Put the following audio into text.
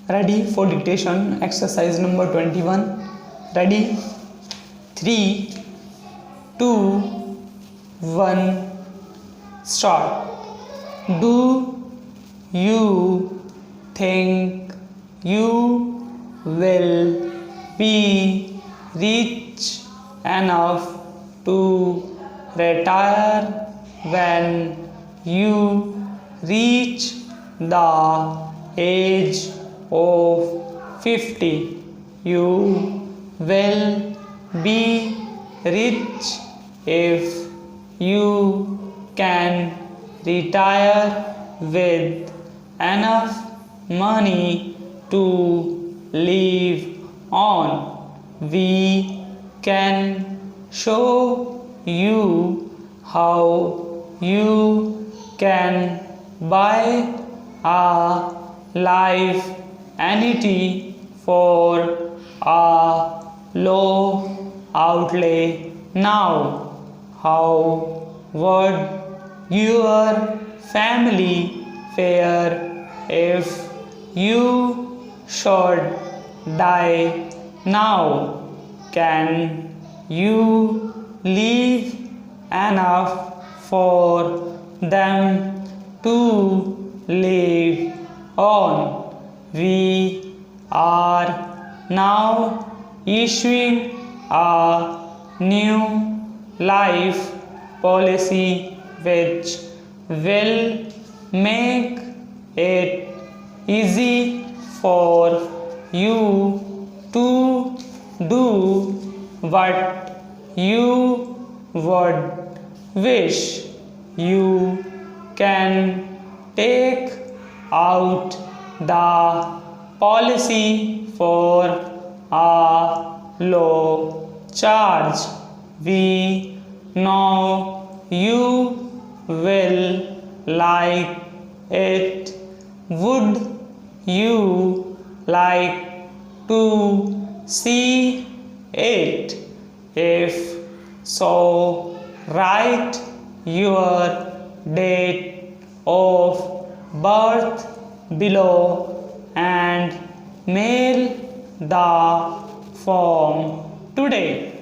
Ready for dictation, exercise number 21. Ready? 3, 2, 1, start. Do you think you will be rich enough to retire when you reach the age of 50? You will be rich if you can retire with enough money to live on. We can show you how you can buy a life annuity for a low outlay now. How would your family fare if you should die now? Can you leave enough for them to live on? We are now issuing a new life policy which will make it easy for you to do what you would wish. You can take out the policy for a low charge. We know you will like it. Would you like to see it? If so, write your date of birth below and mail the form today.